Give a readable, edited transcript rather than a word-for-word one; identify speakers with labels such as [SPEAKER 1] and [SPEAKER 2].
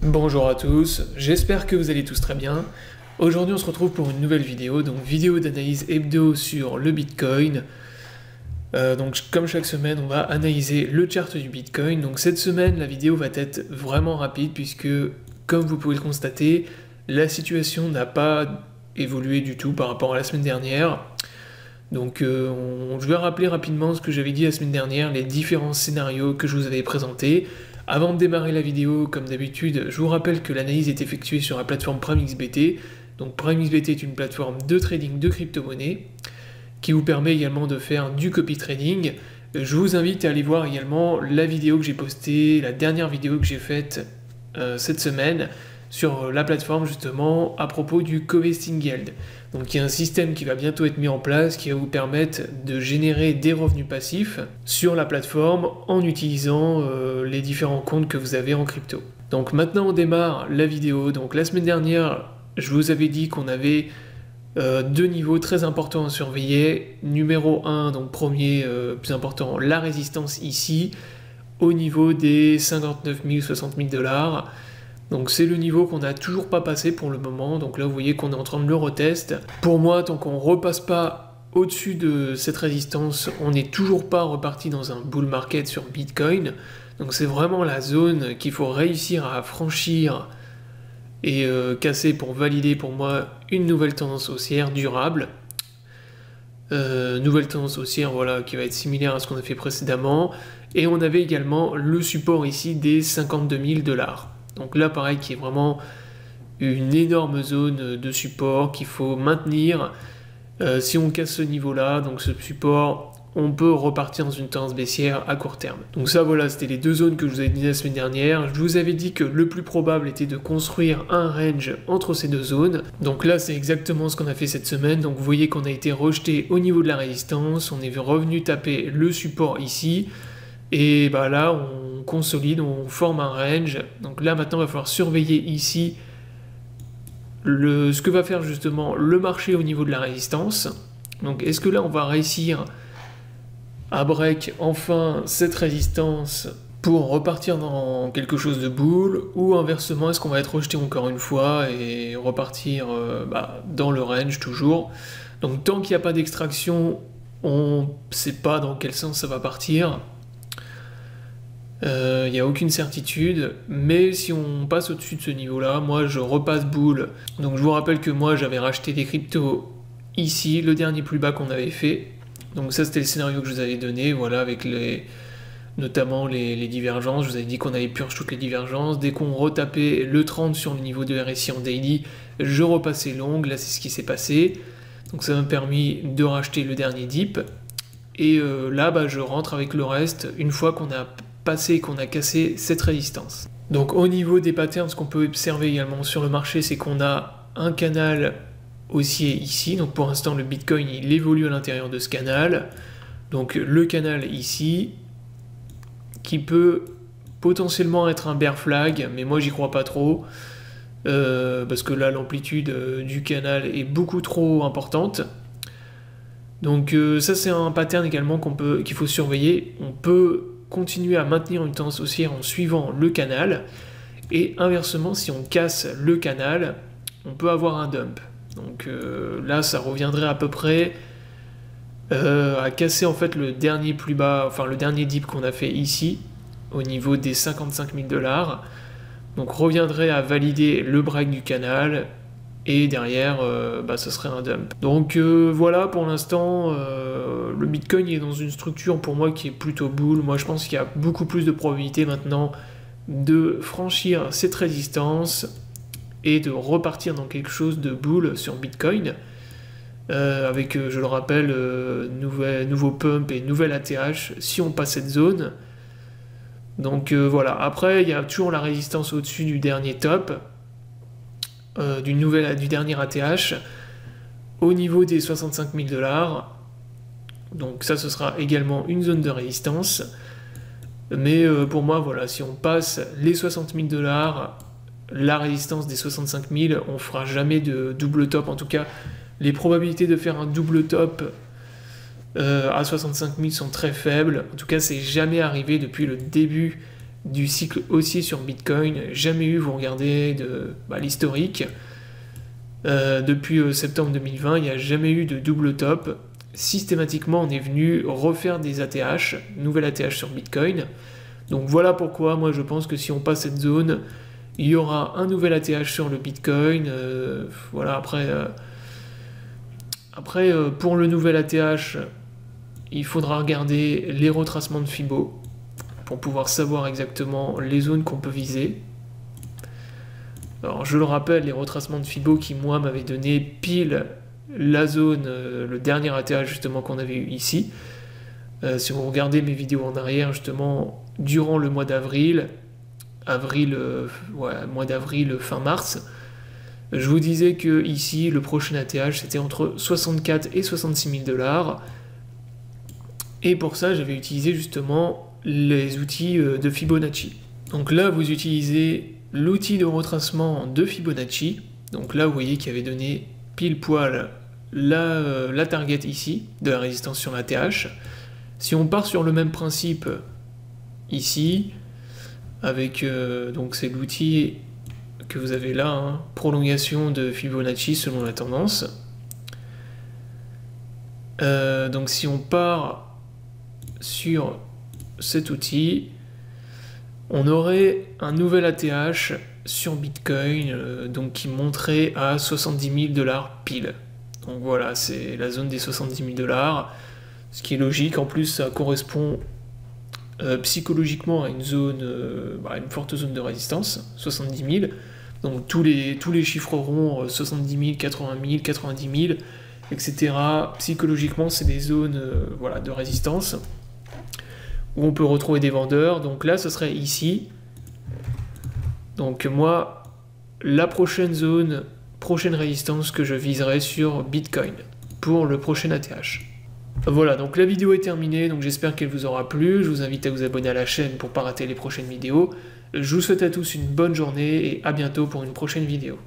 [SPEAKER 1] Bonjour à tous, j'espère que vous allez tous très bien. Aujourd'hui on se retrouve pour une nouvelle vidéo, donc vidéo d'analyse hebdo sur le Bitcoin. Donc comme chaque semaine on va analyser le chart du Bitcoin. Donc cette semaine la vidéo va être vraiment rapide puisque comme vous pouvez le constater, la situation n'a pas évolué du tout par rapport à la semaine dernière. Donc je vais rappeler rapidement ce que j'avais dit la semaine dernière, les différents scénarios que je vous avais présentés. Avant de démarrer la vidéo, comme d'habitude, je vous rappelle que l'analyse est effectuée sur la plateforme PrimeXBT. Donc PrimeXBT est une plateforme de trading de crypto-monnaies qui vous permet également de faire du copy trading. Je vous invite à aller voir également la vidéo que j'ai postée, la dernière vidéo que j'ai faite cette semaine sur la plateforme justement à propos du co-vesting yield. Donc il y a un système qui va bientôt être mis en place qui va vous permettre de générer des revenus passifs sur la plateforme en utilisant les différents comptes que vous avez en crypto. Donc maintenant on démarre la vidéo. Donc la semaine dernière je vous avais dit qu'on avait deux niveaux très importants à surveiller. Numéro 1, donc premier plus important, la résistance ici au niveau des 59 000, 60 000 dollars. Donc c'est le niveau qu'on n'a toujours pas passé pour le moment, donc là vous voyez qu'on est en train de le retest. Pour moi, tant qu'on ne repasse pas au-dessus de cette résistance, on n'est toujours pas reparti dans un bull market sur Bitcoin. Donc c'est vraiment la zone qu'il faut réussir à franchir et casser pour valider pour moi une nouvelle tendance haussière durable. Nouvelle tendance haussière voilà, qui va être similaire à ce qu'on a fait précédemment. Et on avait également le support ici des 52 000 dollars. Donc là, pareil, qui est vraiment une énorme zone de support qu'il faut maintenir. Si on casse ce niveau-là, donc ce support, on peut repartir dans une tendance baissière à court terme. Donc ça, voilà, c'était les deux zones que je vous avais dit la semaine dernière. Je vous avais dit que le plus probable était de construire un range entre ces deux zones. Donc là, c'est exactement ce qu'on a fait cette semaine. Donc vous voyez qu'on a été rejeté au niveau de la résistance. On est revenu taper le support ici. Et bah là, on consolide, on forme un range. Donc là, maintenant, il va falloir surveiller ici ce que va faire justement le marché au niveau de la résistance. Donc est-ce que là, on va réussir à break enfin cette résistance pour repartir dans quelque chose de bull, ou inversement, est-ce qu'on va être rejeté encore une fois et repartir dans le range toujours. Donc tant qu'il n'y a pas d'extraction, on ne sait pas dans quel sens ça va partir. Il n'y a aucune certitude, mais si on passe au-dessus de ce niveau-là, moi je repasse bull. Donc je vous rappelle que moi j'avais racheté des cryptos ici, le dernier plus bas qu'on avait fait. Donc ça c'était le scénario que je vous avais donné, voilà, avec notamment les divergences. Je vous avais dit qu'on allait purge toutes les divergences. Dès qu'on retapait le 30 sur le niveau de RSI en daily, je repassais long, là c'est ce qui s'est passé. Donc ça m'a permis de racheter le dernier dip. Et là je rentre avec le reste une fois qu'on a passé, qu'on a cassé cette résistance. Donc au niveau des patterns, ce qu'on peut observer également sur le marché, c'est qu'on a un canal haussier ici. Donc pour l'instant le Bitcoin il évolue à l'intérieur de ce canal. Donc le canal ici qui peut potentiellement être un bear flag, mais moi j'y crois pas trop parce que là l'amplitude du canal est beaucoup trop importante. Donc ça c'est un pattern également qu'il faut surveiller. On peut continuer à maintenir une tendance haussière en suivant le canal, et inversement si on casse le canal on peut avoir un dump. Donc là ça reviendrait à peu près à casser en fait le dernier plus bas, enfin le dernier dip qu'on a fait ici au niveau des 55 000 dollars. Donc reviendrait à valider le break du canal, et derrière ce serait un dump. Donc voilà, pour l'instant le Bitcoin est dans une structure pour moi qui est plutôt bull. Moi je pense qu'il y a beaucoup plus de probabilité maintenant de franchir cette résistance et de repartir dans quelque chose de bull sur Bitcoin avec, je le rappelle, nouveau pump et nouvelle ATH si on passe cette zone. Donc voilà, après il y a toujours la résistance au-dessus du dernier top, du dernier ATH, au niveau des 65 000 dollars. Donc ça ce sera également une zone de résistance. Mais pour moi, voilà, si on passe les 60 000 dollars, la résistance des 65 000, on fera jamais de double top. En tout cas, les probabilités de faire un double top à 65 000 sont très faibles. En tout cas, c'est jamais arrivé depuis le début du cycle haussier sur Bitcoin. Jamais eu, vous regardez l'historique. Depuis septembre 2020, il n'y a jamais eu de double top. Systématiquement, on est venu refaire des ATH, nouvelles ATH sur Bitcoin. Donc voilà pourquoi moi je pense que si on passe cette zone, il y aura un nouvel ATH sur le Bitcoin. Voilà, après pour le nouvel ATH, il faudra regarder les retracements de Fibo pour pouvoir savoir exactement les zones qu'on peut viser. Alors je le rappelle, les retracements de Fibo qui moi m'avaient donné pile la zone, le dernier ATH justement qu'on avait eu ici. Si vous regardez mes vidéos en arrière, justement, durant le mois d'avril, mois d'avril, fin mars, je vous disais que ici, le prochain ATH, c'était entre 64 et 66 000 $. Et pour ça, j'avais utilisé justement les outils de Fibonacci. Donc là, vous utilisez l'outil de retracement de Fibonacci. Donc là, vous voyez qu'il avait donné pile poil la target ici, de la résistance sur l'ATH. Si on part sur le même principe ici, avec donc c'est l'outil que vous avez là, hein, prolongation de Fibonacci selon la tendance. Donc si on part sur cet outil, on aurait un nouvel ATH sur Bitcoin donc qui monterait à 70 000 $ pile. Donc voilà, c'est la zone des 70 000 $, ce qui est logique. En plus, ça correspond psychologiquement à une zone, une forte zone de résistance, 70 000. Donc tous les chiffres ronds, 70 000, 80 000, 90 000, etc. Psychologiquement, c'est des zones de résistance où on peut retrouver des vendeurs. Donc là, ce serait ici. Donc moi, la prochaine zone, prochaine résistance que je viserai sur Bitcoin pour le prochain ATH. Voilà, donc la vidéo est terminée, donc j'espère qu'elle vous aura plu. Je vous invite à vous abonner à la chaîne pour ne pas rater les prochaines vidéos. Je vous souhaite à tous une bonne journée et à bientôt pour une prochaine vidéo.